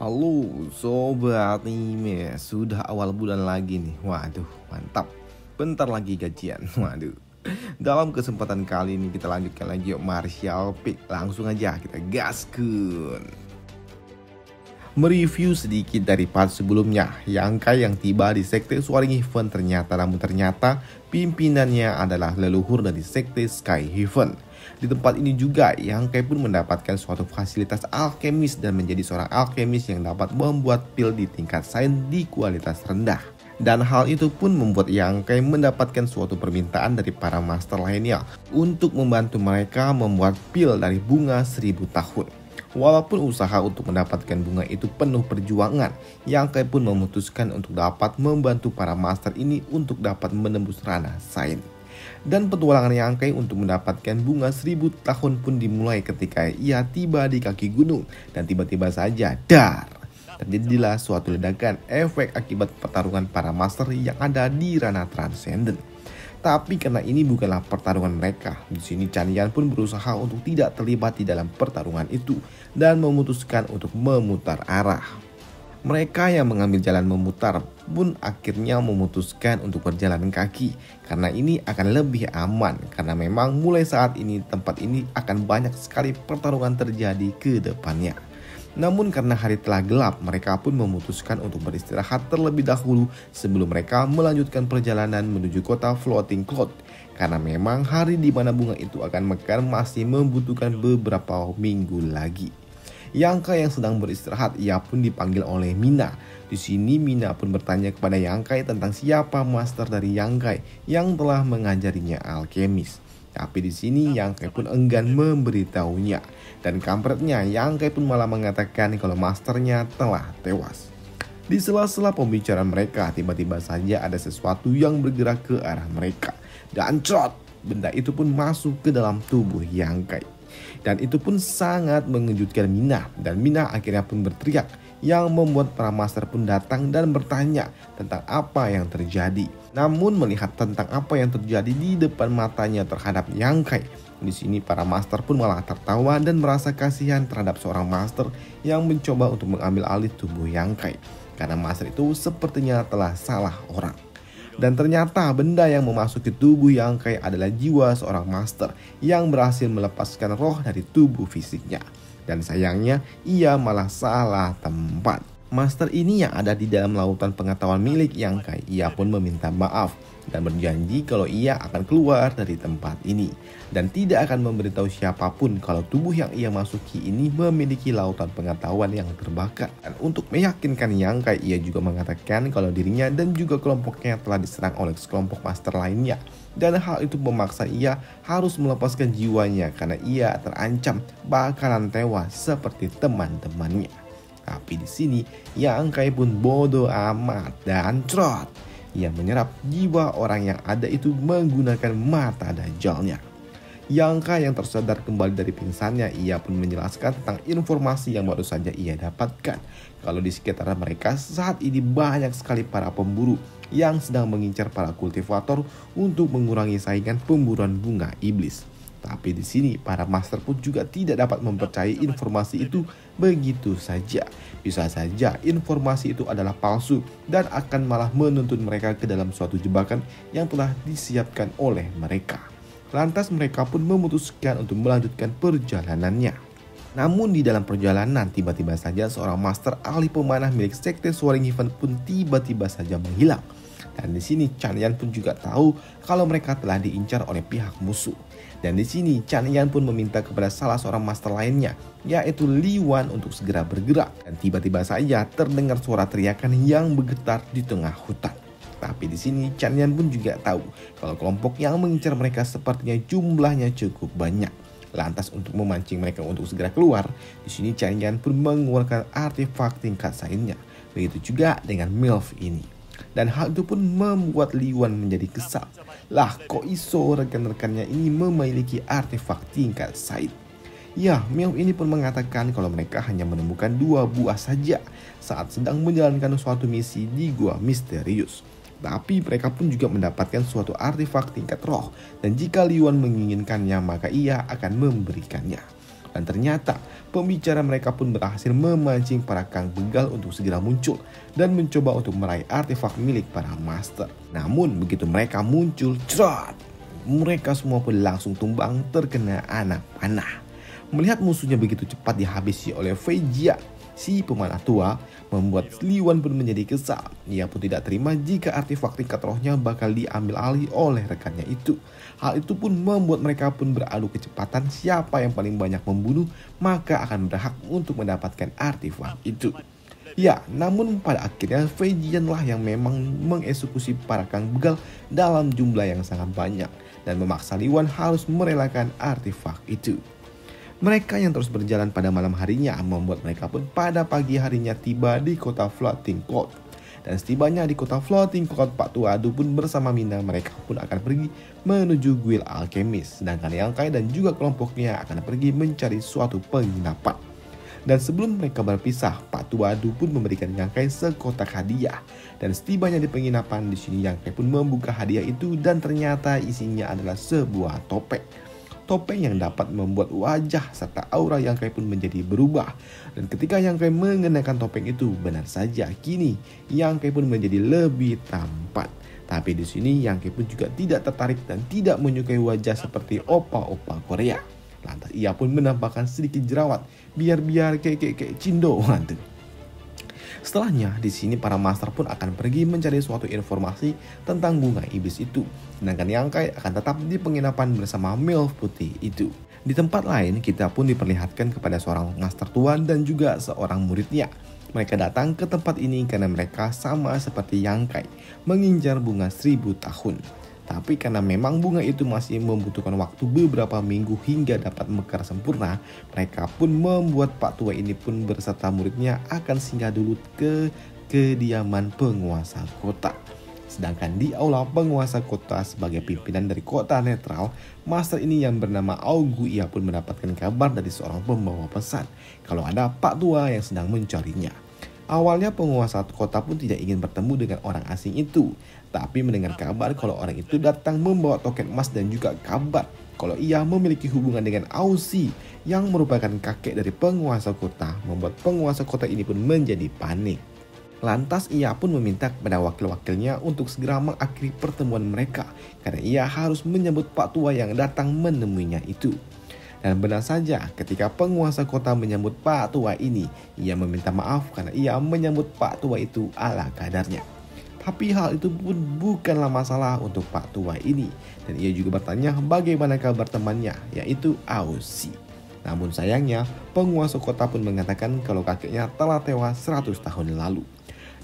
Halo sobat anime, sudah awal bulan lagi nih. Waduh, mantap. Bentar lagi gajian. Waduh. Dalam kesempatan kali ini kita lanjutkan lagi yuk Martial Peak. Langsung aja kita gaskun. Mereview sedikit dari part sebelumnya. Yangkai yang tiba di sekte Soaring Heaven ternyata pimpinannya adalah leluhur dari sekte Sky Heaven. Di tempat ini juga Yangkai pun mendapatkan suatu fasilitas alkemis dan menjadi seorang alkemis yang dapat membuat pil di tingkat sains di kualitas rendah. Dan hal itu pun membuat Yangkai mendapatkan suatu permintaan dari para master lainnya untuk membantu mereka membuat pil dari bunga 1000 tahun. Walaupun usaha untuk mendapatkan bunga itu penuh perjuangan, Yangkai pun memutuskan untuk dapat membantu para master ini untuk dapat menembus ranah sains. Dan petualangan Yangkai untuk mendapatkan bunga 1000 tahun pun dimulai ketika ia tiba di kaki gunung. Dan tiba-tiba saja, terjadilah suatu ledakan efek akibat pertarungan para master yang ada di ranah transcendent. Tapi karena ini bukanlah pertarungan mereka, di sini Changyan pun berusaha untuk tidak terlibat di dalam pertarungan itu dan memutuskan untuk memutar arah. Mereka yang mengambil jalan memutar pun akhirnya memutuskan untuk berjalan kaki karena ini akan lebih aman, karena memang mulai saat ini tempat ini akan banyak sekali pertarungan terjadi ke depannya. Namun karena hari telah gelap, mereka pun memutuskan untuk beristirahat terlebih dahulu sebelum mereka melanjutkan perjalanan menuju kota Floating Cloud. Karena memang hari di mana bunga itu akan mekar masih membutuhkan beberapa minggu lagi. Yangkai yang sedang beristirahat, ia pun dipanggil oleh Mina. Di sini Mina pun bertanya kepada Yangkai tentang siapa master dari Yangkai yang telah mengajarinya alkemis. Tapi di sini Yangkai pun enggan memberitahunya. Dan kampretnya Yangkai pun malah mengatakan kalau masternya telah tewas. Di sela-sela pembicaraan mereka, tiba-tiba saja ada sesuatu yang bergerak ke arah mereka. Dan trot, benda itu pun masuk ke dalam tubuh Yangkai. Dan itu pun sangat mengejutkan Mina. Dan Mina akhirnya pun berteriak, yang membuat para master pun datang dan bertanya tentang apa yang terjadi. Namun melihat tentang apa yang terjadi di depan matanya terhadap Yangkai, di sini para master pun malah tertawa dan merasa kasihan terhadap seorang master yang mencoba untuk mengambil alih tubuh Yangkai. Karena master itu sepertinya telah salah orang. Dan ternyata benda yang memasuki tubuh Yangkai adalah jiwa seorang master yang berhasil melepaskan roh dari tubuh fisiknya. Dan sayangnya ia malah salah tempat. Master ini yang ada di dalam lautan pengetahuan milik Yangkai, ia pun meminta maaf dan berjanji kalau ia akan keluar dari tempat ini dan tidak akan memberitahu siapapun kalau tubuh yang ia masuki ini memiliki lautan pengetahuan yang terbakar. Dan untuk meyakinkan Yangkai, ia juga mengatakan kalau dirinya dan juga kelompoknya telah diserang oleh sekelompok master lainnya. Dan hal itu memaksa ia harus melepaskan jiwanya karena ia terancam bakalan tewas seperti teman-temannya. Tapi di sini Yangkai pun bodoh amat dan trot. Ia menyerap jiwa orang yang ada itu menggunakan mata dajalnya. Yangkai yang tersadar kembali dari pingsannya, ia pun menjelaskan tentang informasi yang baru saja ia dapatkan. Kalau di sekitar mereka saat ini banyak sekali para pemburu yang sedang mengincar para kultivator untuk mengurangi saingan pemburuan bunga iblis. Tapi di sini para master pun juga tidak dapat mempercayai informasi itu begitu saja. Bisa saja informasi itu adalah palsu dan akan malah menuntun mereka ke dalam suatu jebakan yang telah disiapkan oleh mereka. Lantas mereka pun memutuskan untuk melanjutkan perjalanannya. Namun di dalam perjalanan tiba-tiba saja seorang master ahli pemanah milik sekte Soaring Heaven pun tiba-tiba saja menghilang. Dan di sini Changyan pun juga tahu kalau mereka telah diincar oleh pihak musuh. Dan di sini Changyan pun meminta kepada salah seorang master lainnya, yaitu Li Wan, untuk segera bergerak. Dan tiba-tiba saja terdengar suara teriakan yang bergetar di tengah hutan. Tapi di sini Changyan pun juga tahu kalau kelompok yang mengincar mereka sepertinya jumlahnya cukup banyak. Lantas untuk memancing mereka untuk segera keluar, di sini Changyan pun mengeluarkan artefak tingkat sainsnya. Begitu juga dengan MILF ini. Dan hal itu pun membuat Li Wan menjadi kesal. Lah, kok iso rekan-rekannya ini memiliki artefak tingkat sains? Ya, MILF ini pun mengatakan kalau mereka hanya menemukan 2 buah saja saat sedang menjalankan suatu misi di gua misterius. Tapi mereka pun juga mendapatkan suatu artefak tingkat roh, dan jika Li Wan menginginkannya maka ia akan memberikannya. Dan ternyata pembicara mereka pun berhasil memancing para kang begal untuk segera muncul dan mencoba untuk meraih artefak milik para master. Namun begitu mereka muncul, cerat, mereka semua pun langsung tumbang terkena anak panah. Melihat musuhnya begitu cepat dihabisi oleh Fei Jia, si pemanah tua, membuat Li Wan pun menjadi kesal. Ia pun tidak terima jika artefak tingkat rohnya bakal diambil alih oleh rekannya itu. Hal itu pun membuat mereka pun beradu kecepatan, siapa yang paling banyak membunuh maka akan berhak untuk mendapatkan artefak itu. Ya, namun pada akhirnya Fei Jian lah yang memang mengeksekusi para kang begal dalam jumlah yang sangat banyak dan memaksa Li Wan harus merelakan artefak itu. Mereka yang terus berjalan pada malam harinya membuat mereka pun pada pagi harinya tiba di kota Floating Cloud. Dan setibanya di kota Floating Cloud, Pak Tua Adu pun bersama Mina mereka pun akan pergi menuju guild alkemis. Sedangkan Yang Kai dan juga kelompoknya akan pergi mencari suatu penginapan. Dan sebelum mereka berpisah, Pak Tua Adu pun memberikan Yang Kai sekotak hadiah. Dan setibanya di penginapan di sini Yang Kai pun membuka hadiah itu dan ternyata isinya adalah sebuah topeng. Topeng yang dapat membuat wajah serta aura Yang Kai pun menjadi berubah. Dan ketika Yang Kai mengenakan topeng itu, benar saja kini Yang Kai pun menjadi lebih tampan. Tapi di sini Yang Kai pun juga tidak tertarik dan tidak menyukai wajah seperti opa-opa Korea. Lantas ia pun menampakkan sedikit jerawat biar kayak cindo. Setelahnya, di sini para master pun akan pergi mencari suatu informasi tentang bunga iblis itu. Sedangkan Yang Kai akan tetap di penginapan bersama MILF putih itu. Di tempat lain, kita pun diperlihatkan kepada seorang master tua dan juga seorang muridnya. Mereka datang ke tempat ini karena mereka sama seperti Yang Kai, mengincar bunga 1000 tahun. Tapi karena memang bunga itu masih membutuhkan waktu beberapa minggu hingga dapat mekar sempurna, mereka pun membuat Pak Tua ini pun beserta muridnya akan singgah dulu ke kediaman penguasa kota. Sedangkan di aula penguasa kota sebagai pimpinan dari kota netral, master ini yang bernama Augu ia pun mendapatkan kabar dari seorang pembawa pesan kalau ada Pak Tua yang sedang mencarinya. Awalnya penguasa kota pun tidak ingin bertemu dengan orang asing itu, tapi mendengar kabar kalau orang itu datang membawa token emas dan juga kabar kalau ia memiliki hubungan dengan Ausi yang merupakan kakek dari penguasa kota, membuat penguasa kota ini pun menjadi panik. Lantas ia pun meminta kepada wakil-wakilnya untuk segera mengakhiri pertemuan mereka karena ia harus menyambut Pak Tua yang datang menemuinya itu. Dan benar saja ketika penguasa kota menyambut Pak Tua ini, ia meminta maaf karena ia menyambut Pak Tua itu ala kadarnya. Tapi hal itu pun bukanlah masalah untuk Pak Tua ini. Dan ia juga bertanya bagaimana kabar temannya, yaitu Ausi. Namun sayangnya penguasa kota pun mengatakan kalau kakeknya telah tewas 100 tahun lalu.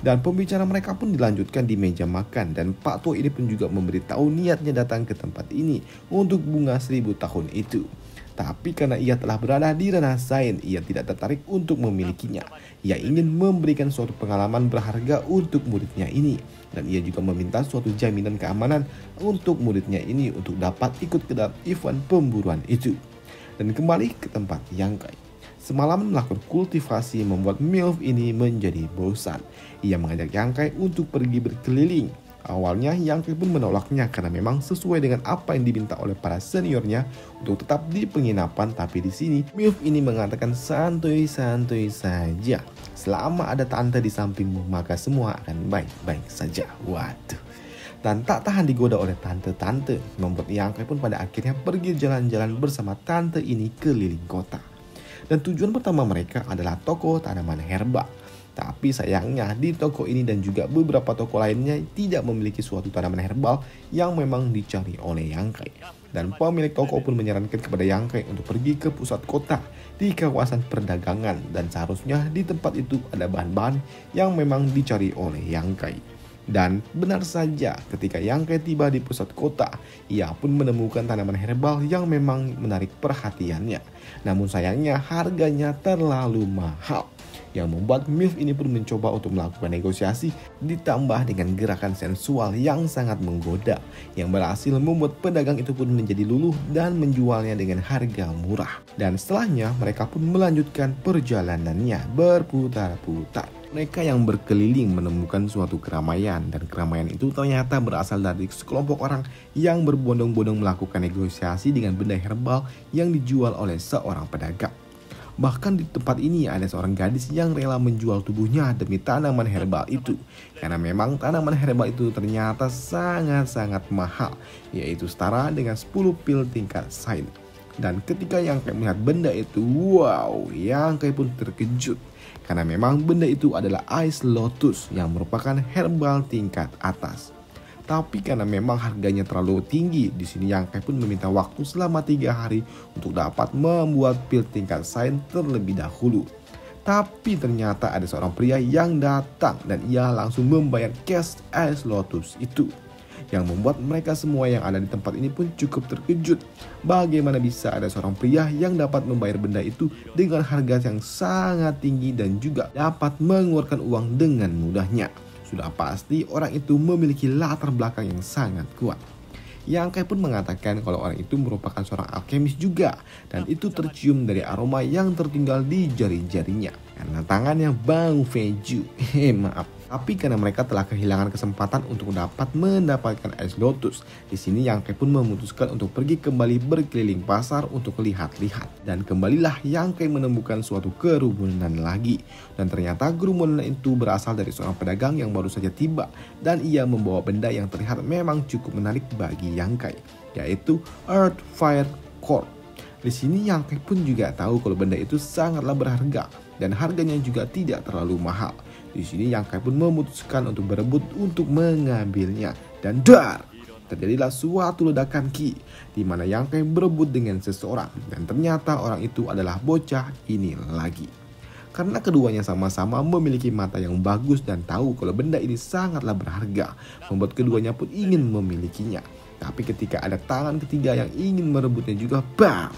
Dan pembicara mereka pun dilanjutkan di meja makan dan Pak Tua ini pun juga memberitahu niatnya datang ke tempat ini untuk bunga 1000 tahun itu. Tapi karena ia telah berada di ranah Zain, ia tidak tertarik untuk memilikinya. Ia ingin memberikan suatu pengalaman berharga untuk muridnya ini. Dan ia juga meminta suatu jaminan keamanan untuk muridnya ini untuk dapat ikut ke dalam event pemburuan itu. Dan kembali ke tempat Yang Kai. Semalam melakukan kultivasi membuat MILF ini menjadi bosan. Ia mengajak Yang Kai untuk pergi berkeliling. Awalnya Yang Kai pun menolaknya karena memang sesuai dengan apa yang diminta oleh para seniornya untuk tetap di penginapan. Tapi di sini MILF ini mengatakan santuy-santuy saja. Selama ada tante di sampingmu maka semua akan baik-baik saja. Waduh. Dan tak tahan digoda oleh tante-tante, membuat Yang Kai pun pada akhirnya pergi jalan-jalan bersama tante ini keliling kota. Dan tujuan pertama mereka adalah toko tanaman herbal. Tapi sayangnya di toko ini dan juga beberapa toko lainnya tidak memiliki suatu tanaman herbal yang memang dicari oleh Yang Kai. Dan pemilik toko pun menyarankan kepada Yang Kai untuk pergi ke pusat kota di kawasan perdagangan. Dan seharusnya di tempat itu ada bahan-bahan yang memang dicari oleh Yang Kai. Dan benar saja ketika Yang Kai tiba di pusat kota, ia pun menemukan tanaman herbal yang memang menarik perhatiannya. Namun sayangnya harganya terlalu mahal. Yang membuat MILF ini pun mencoba untuk melakukan negosiasi ditambah dengan gerakan sensual yang sangat menggoda. Yang berhasil membuat pedagang itu pun menjadi luluh dan menjualnya dengan harga murah. Dan setelahnya mereka pun melanjutkan perjalanannya berputar-putar. Mereka yang berkeliling menemukan suatu keramaian dan keramaian itu ternyata berasal dari sekelompok orang yang berbondong-bondong melakukan negosiasi dengan benda herbal yang dijual oleh seorang pedagang. Bahkan di tempat ini ada seorang gadis yang rela menjual tubuhnya demi tanaman herbal itu. Karena memang tanaman herbal itu ternyata sangat-sangat mahal, yaitu setara dengan 10 pil tingkat sains. Dan ketika Yang Kai melihat benda itu, wow, Yang Kai pun terkejut. Karena memang benda itu adalah Ice Lotus yang merupakan herbal tingkat atas. Tapi karena memang harganya terlalu tinggi, di sini Yang Kai pun meminta waktu selama 3 hari untuk dapat membuat pil tingkat sains terlebih dahulu. Tapi ternyata ada seorang pria yang datang dan ia langsung membayar cash Ice Lotus itu. Yang membuat mereka semua yang ada di tempat ini pun cukup terkejut. Bagaimana bisa ada seorang pria yang dapat membayar benda itu dengan harga yang sangat tinggi dan juga dapat mengeluarkan uang dengan mudahnya. Sudah pasti orang itu memiliki latar belakang yang sangat kuat. Yang Kai pun mengatakan kalau orang itu merupakan seorang alkemis juga. Dan itu tercium dari aroma yang tertinggal di jari-jarinya. Karena tangannya bau veju. Maaf. Tapi karena mereka telah kehilangan kesempatan untuk dapat mendapatkan Ice Lotus, di sini Yang Kai pun memutuskan untuk pergi kembali berkeliling pasar untuk lihat-lihat. Dan kembalilah Yang Kai menemukan suatu kerumunan lagi. Dan ternyata kerumunan itu berasal dari seorang pedagang yang baru saja tiba. Dan ia membawa benda yang terlihat memang cukup menarik bagi Yang Kai, yaitu Earth Fire Core. Di sini Yang Kai pun juga tahu kalau benda itu sangatlah berharga dan harganya juga tidak terlalu mahal. Di sini Yang Kai pun memutuskan untuk berebut untuk mengambilnya. Dan dar! Terjadilah suatu ledakan ki di mana Yang Kai berebut dengan seseorang dan ternyata orang itu adalah bocah ini lagi. Karena keduanya sama-sama memiliki mata yang bagus dan tahu kalau benda ini sangatlah berharga, membuat keduanya pun ingin memilikinya. Tapi ketika ada tangan ketiga yang ingin merebutnya juga, bam!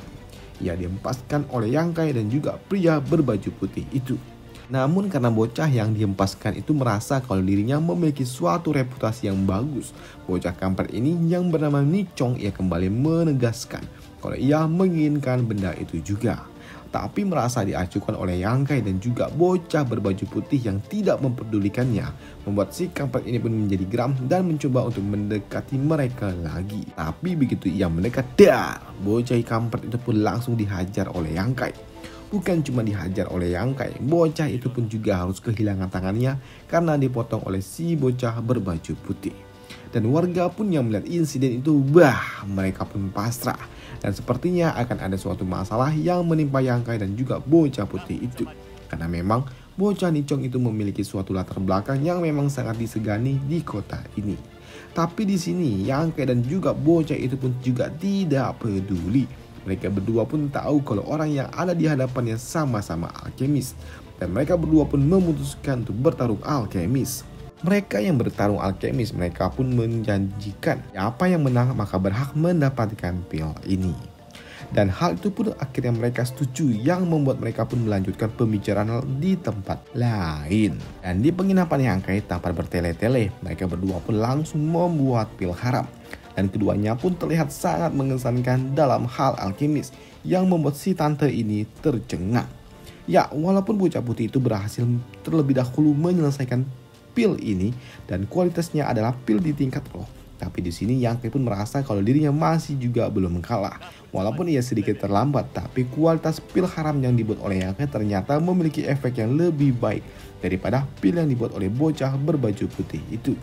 Ia dihempaskan oleh Yang Kai dan juga pria berbaju putih itu. Namun karena bocah yang dihempaskan itu merasa kalau dirinya memiliki suatu reputasi yang bagus, bocah kampret ini yang bernama Nichong ia kembali menegaskan kalau ia menginginkan benda itu juga. Tapi merasa diacuhkan oleh Yang Kai dan juga bocah berbaju putih yang tidak memperdulikannya, membuat si kampret ini pun menjadi geram dan mencoba untuk mendekati mereka lagi. Tapi begitu ia mendekat, dar! Bocah kampret itu pun langsung dihajar oleh Yang Kai. Bukan cuma dihajar oleh Yang Kai, bocah itu pun juga harus kehilangan tangannya karena dipotong oleh si bocah berbaju putih. Dan warga pun yang melihat insiden itu, mereka pun pasrah. Dan sepertinya akan ada suatu masalah yang menimpa Yang Kai dan juga bocah putih itu. Karena memang bocah Nichong itu memiliki suatu latar belakang yang memang sangat disegani di kota ini. Tapi di sini Yang Kai dan juga bocah itu pun juga tidak peduli. Mereka berdua pun tahu kalau orang yang ada di hadapannya sama-sama alkemis. Dan mereka berdua pun memutuskan untuk bertarung alkemis. Mereka yang bertarung alkemis, mereka pun menjanjikan siapa yang menang maka berhak mendapatkan pil ini. Dan hal itu pun akhirnya mereka setuju yang membuat mereka pun melanjutkan pembicaraan di tempat lain. Dan di penginapan Yang Kai tanpa bertele-tele, mereka berdua pun langsung membuat pil haram. Dan keduanya pun terlihat sangat mengesankan dalam hal alkemis yang membuat si tante ini tercengang. Ya, walaupun bocah putih itu berhasil terlebih dahulu menyelesaikan pil ini dan kualitasnya adalah pil di tingkat roh, tapi di sini Yang Kai pun merasa kalau dirinya masih juga belum kalah. Walaupun ia sedikit terlambat, tapi kualitas pil haram yang dibuat oleh Yang Kai ternyata memiliki efek yang lebih baik daripada pil yang dibuat oleh bocah berbaju putih itu.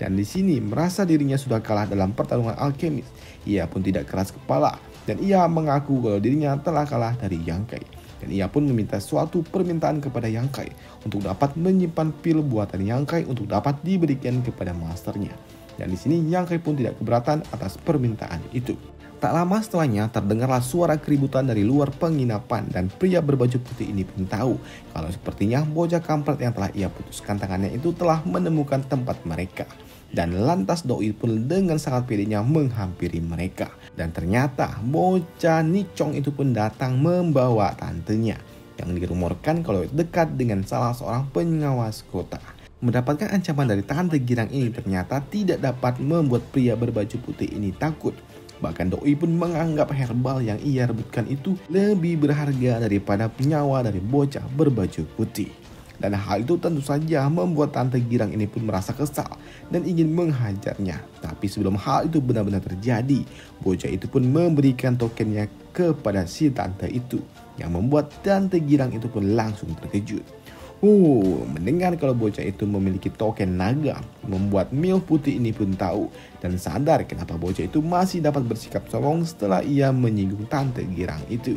Dan di sini merasa dirinya sudah kalah dalam pertarungan alkemis. Ia pun tidak keras kepala dan ia mengaku kalau dirinya telah kalah dari Yang Kai. Dan ia pun meminta suatu permintaan kepada Yang Kai untuk dapat menyimpan pil buatan Yang Kai untuk dapat diberikan kepada masternya. Dan di sini Yang Kai pun tidak keberatan atas permintaan itu. Tak lama setelahnya terdengarlah suara keributan dari luar penginapan dan pria berbaju putih ini pun tahu kalau sepertinya bocah kampret yang telah ia putuskan tangannya itu telah menemukan tempat mereka. Dan lantas Doi pun dengan sangat pedenya menghampiri mereka. Dan ternyata bocah Nichong itu pun datang membawa tantenya yang dirumorkan kalau dekat dengan salah seorang pengawas kota. Mendapatkan ancaman dari tante girang ini ternyata tidak dapat membuat pria berbaju putih ini takut. Bahkan Doi pun menganggap herbal yang ia rebutkan itu lebih berharga daripada nyawa dari bocah berbaju putih. Dan hal itu tentu saja membuat Tante Girang ini pun merasa kesal dan ingin menghajarnya. Tapi sebelum hal itu benar-benar terjadi, bocah itu pun memberikan tokennya kepada si tante itu, yang membuat Tante Girang itu pun langsung terkejut. Mendengar kalau bocah itu memiliki token naga, membuat MILF putih ini pun tahu dan sadar kenapa bocah itu masih dapat bersikap sombong setelah ia menyinggung Tante Girang itu.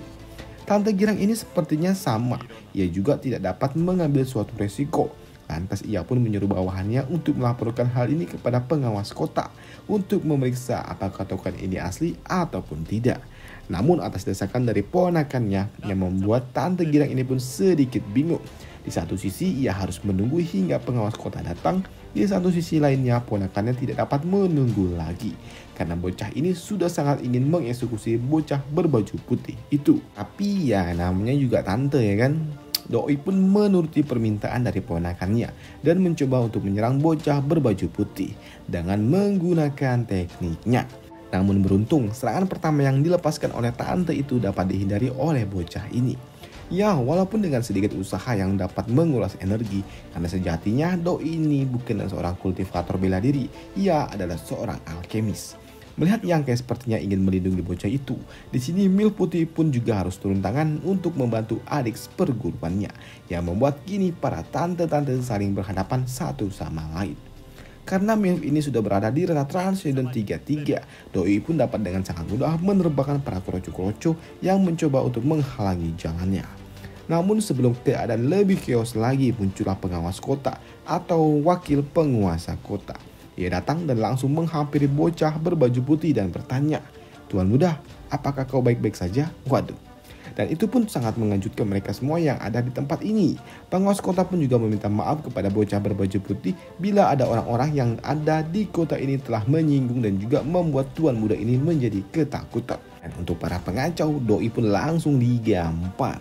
Tante Girang ini sepertinya sama, ia juga tidak dapat mengambil suatu resiko. Lantas ia pun menyuruh bawahannya untuk melaporkan hal ini kepada pengawas kota untuk memeriksa apakah token ini asli ataupun tidak. Namun atas desakan dari ponakannya yang membuat Tante Girang ini pun sedikit bingung. Di satu sisi ia harus menunggu hingga pengawas kota datang, di satu sisi lainnya ponakannya tidak dapat menunggu lagi karena bocah ini sudah sangat ingin mengeksekusi bocah berbaju putih itu. Tapi ya namanya juga tante ya kan. Doi pun menuruti permintaan dari ponakannya dan mencoba untuk menyerang bocah berbaju putih dengan menggunakan tekniknya. Namun beruntung serangan pertama yang dilepaskan oleh tante itu dapat dihindari oleh bocah ini. Ya, walaupun dengan sedikit usaha yang dapat menguras energi, karena sejatinya Doi ini bukan seorang kultivator bela diri, ia adalah seorang alkemis. Melihat Yangkai sepertinya ingin melindungi bocah itu, di sini MILF putih pun juga harus turun tangan untuk membantu adik perguruannya, yang membuat kini para tante-tante saling berhadapan satu sama lain. Karena MILF ini sudah berada di ranah Transcendent 33, Doi pun dapat dengan sangat mudah menerbangkan para kroco-kroco yang mencoba untuk menghalangi jalannya. Namun sebelum keadaan lebih chaos lagi, muncullah pengawas kota atau wakil penguasa kota. Ia datang dan langsung menghampiri bocah berbaju putih dan bertanya, "Tuan Muda, apakah kau baik-baik saja?" Waduh. Dan itu pun sangat mengejutkan mereka semua yang ada di tempat ini. Pengawas kota pun juga meminta maaf kepada bocah berbaju putih bila ada orang-orang yang ada di kota ini telah menyinggung dan juga membuat Tuan Muda ini menjadi ketakutan. Dan untuk para pengacau, Doi pun langsung digampar.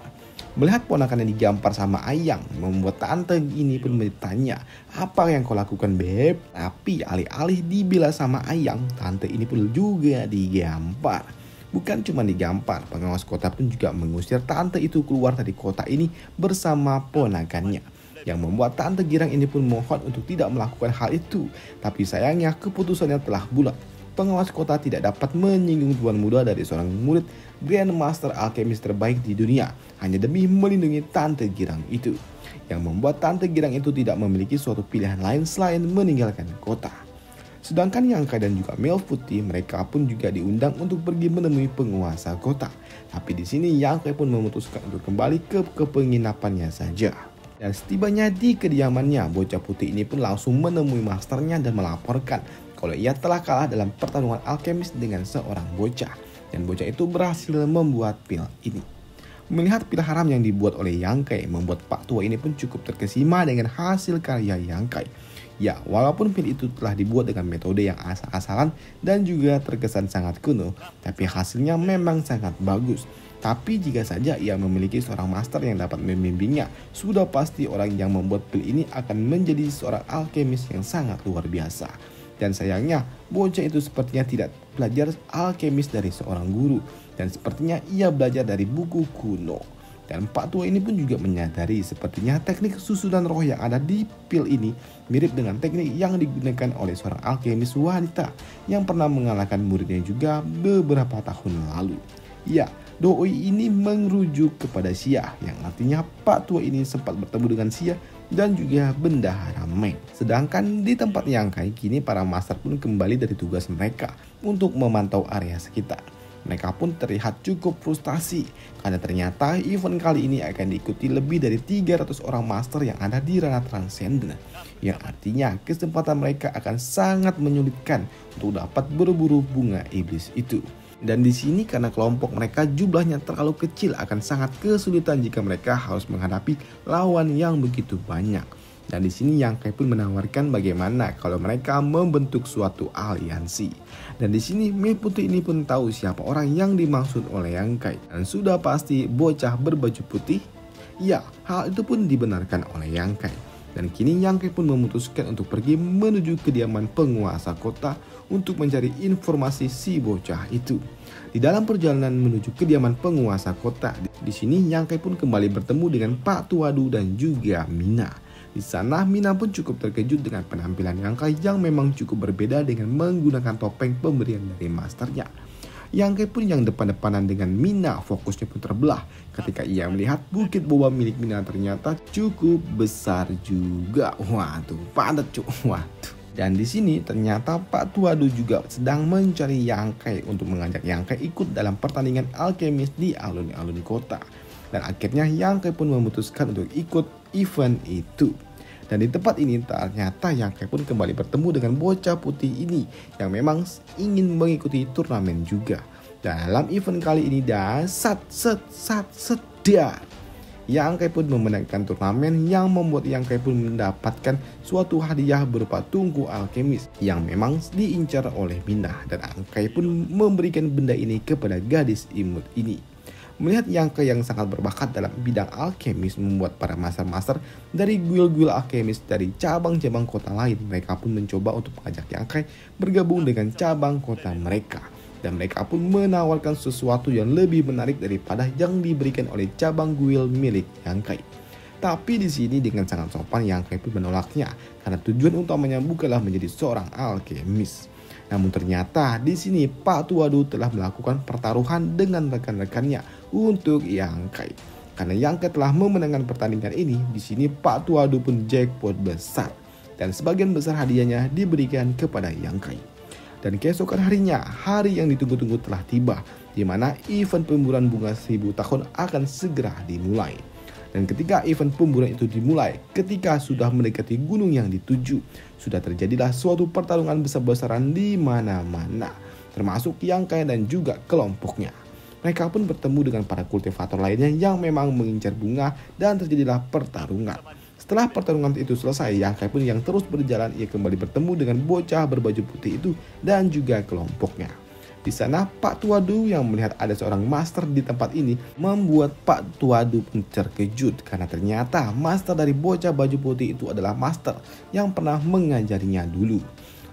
Melihat ponakannya digampar sama Ayang, membuat tante ini pun bertanya, "Apa yang kau lakukan, Beb?" Tapi alih-alih dibela sama Ayang, tante ini pun juga digampar. Bukan cuma digampar, pengawas kota pun juga mengusir tante itu keluar dari kota ini bersama ponakannya. Yang membuat Tante Girang ini pun mohon untuk tidak melakukan hal itu. Tapi sayangnya keputusannya telah bulat. Pengawas kota tidak dapat menyinggung Tuan Muda dari seorang murid Grandmaster Alkemis terbaik di dunia hanya demi melindungi Tante Girang itu. Yang membuat Tante Girang itu tidak memiliki suatu pilihan lain selain meninggalkan kota. Sedangkan Yangkai dan juga MILF putih, mereka pun juga diundang untuk pergi menemui penguasa kota. Tapi di sini Yangkai pun memutuskan untuk kembali ke penginapannya saja. Dan setibanya di kediamannya, bocah putih ini pun langsung menemui masternya dan melaporkan kalau ia telah kalah dalam pertarungan alkemis dengan seorang bocah. Dan bocah itu berhasil membuat pil ini. Melihat pil haram yang dibuat oleh Yangkai, membuat Pak Tua ini pun cukup terkesima dengan hasil karya Yangkai. Ya, walaupun pil itu telah dibuat dengan metode yang asal-asalan dan juga terkesan sangat kuno, tapi hasilnya memang sangat bagus. Tapi jika saja ia memiliki seorang master yang dapat membimbingnya, sudah pasti orang yang membuat pil ini akan menjadi seorang alkemis yang sangat luar biasa. Dan sayangnya, bocah itu sepertinya tidak belajar alkemis dari seorang guru, dan sepertinya ia belajar dari buku kuno. Dan Pak Tua ini pun juga menyadari sepertinya teknik susunan roh yang ada di pil ini mirip dengan teknik yang digunakan oleh seorang alkemis wanita yang pernah mengalahkan muridnya juga beberapa tahun lalu. Ya, Doi ini merujuk kepada Xia, yang artinya Pak Tua ini sempat bertemu dengan Xia dan juga bendahara Meng. Sedangkan di tempat Yangkai, kini para master pun kembali dari tugas mereka untuk memantau area sekitar. Mereka pun terlihat cukup frustasi karena ternyata event kali ini akan diikuti lebih dari 300 orang master yang ada di ranah Transcendent. Yang artinya kesempatan mereka akan sangat menyulitkan untuk dapat berburu bunga iblis itu. Dan di sini karena kelompok mereka jumlahnya terlalu kecil, akan sangat kesulitan jika mereka harus menghadapi lawan yang begitu banyak. Dan di sini Yangkai pun menawarkan bagaimana kalau mereka membentuk suatu aliansi. Dan di sini MILF putih ini pun tahu siapa orang yang dimaksud oleh Yangkai. Dan sudah pasti bocah berbaju putih. Ya, hal itu pun dibenarkan oleh Yangkai. Dan kini Yang Kai pun memutuskan untuk pergi menuju kediaman penguasa kota untuk mencari informasi si bocah itu. Di dalam perjalanan menuju kediaman penguasa kota, di sini Yang Kai pun kembali bertemu dengan Pak Tuadu dan juga Mina. Di sana Mina pun cukup terkejut dengan penampilan Yang Kai yang memang cukup berbeda dengan menggunakan topeng pemberian dari masternya. Yang Kai pun yang depan-depanan dengan Mina, fokusnya pun terbelah ketika ia melihat bukit boba milik Mina ternyata cukup besar juga. Waduh, padat cuy. Waduh. Dan di sini ternyata Pak Tuadu juga sedang mencari Yang Kai untuk mengajak Yang Kai ikut dalam pertandingan alkemis di alun-alun kota. Dan akhirnya Yang Kai pun memutuskan untuk ikut event itu. Dan di tempat ini ternyata Yang Kai pun kembali bertemu dengan bocah putih ini yang memang ingin mengikuti turnamen juga. Dalam event kali ini sedar Yang Kai pun memenangkan turnamen yang membuat Yang Kai pun mendapatkan suatu hadiah berupa tungku alkemis yang memang diincar oleh Mina. Dan Yang Kai pun memberikan benda ini kepada gadis imut ini. Melihat Yang Kai yang sangat berbakat dalam bidang alkemis membuat para master-master dari guild-guild alkemis dari cabang-cabang kota lain, mereka pun mencoba untuk mengajak Yang Kai bergabung dengan cabang kota mereka. Dan mereka pun menawarkan sesuatu yang lebih menarik daripada yang diberikan oleh cabang guild milik Yang Kai. Tapi di sini dengan sangat sopan Yang Kai pun menolaknya karena tujuan utamanya bukanlah menjadi seorang alkemis. Namun ternyata di sini Pak Tuadu telah melakukan pertaruhan dengan rekan-rekannya untuk Yang Kai. Karena Yang Kai telah memenangkan pertandingan ini, di sini Pak Tuadu pun jackpot besar dan sebagian besar hadiahnya diberikan kepada Yang Kai. Dan keesokan harinya, hari yang ditunggu-tunggu telah tiba, di mana event pemburuan bunga 1000 tahun akan segera dimulai. Dan ketika event pemburuan itu dimulai, ketika sudah mendekati gunung yang dituju, sudah terjadilah suatu pertarungan besar-besaran di mana-mana, termasuk Yang Kai dan juga kelompoknya. Mereka pun bertemu dengan para kultivator lainnya yang memang mengincar bunga dan terjadilah pertarungan. Setelah pertarungan itu selesai, Yang Kai pun yang terus berjalan, ia kembali bertemu dengan bocah berbaju putih itu dan juga kelompoknya. Di sana Pak Tuadu yang melihat ada seorang master di tempat ini membuat Pak Tuadu pun terkejut karena ternyata master dari bocah baju putih itu adalah master yang pernah mengajarinya dulu.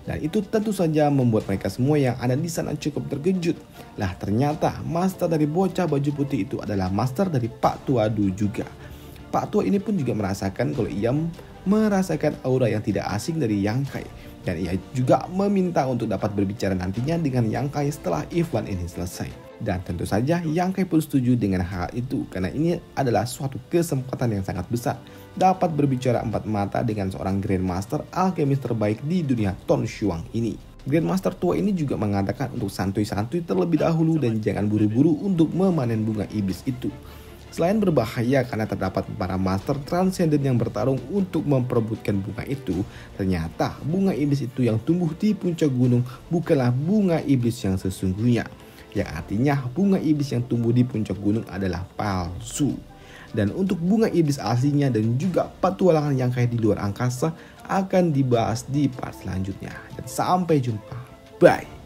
Dan itu tentu saja membuat mereka semua yang ada di sana cukup terkejut. Lah ternyata master dari bocah baju putih itu adalah master dari Pak Tuadu juga. Pak Tua ini pun juga merasakan kalau ia merasakan aura yang tidak asing dari Yang Kai. Dan ia juga meminta untuk dapat berbicara nantinya dengan Yang Kai setelah event ini selesai. Dan tentu saja Yang Kai pun setuju dengan hal itu karena ini adalah suatu kesempatan yang sangat besar dapat berbicara empat mata dengan seorang Grandmaster alkemis terbaik di dunia Ton Shuang ini. Grandmaster tua ini juga mengatakan untuk santuy-santuy terlebih dahulu dan jangan buru-buru untuk memanen bunga iblis itu. Selain berbahaya karena terdapat para master transcendent yang bertarung untuk memperebutkan bunga itu, ternyata bunga iblis itu yang tumbuh di puncak gunung bukanlah bunga iblis yang sesungguhnya. Yang artinya bunga iblis yang tumbuh di puncak gunung adalah palsu. Dan untuk bunga iblis aslinya dan juga petualangan Yang Kai di luar angkasa akan dibahas di part selanjutnya. Dan sampai jumpa. Bye.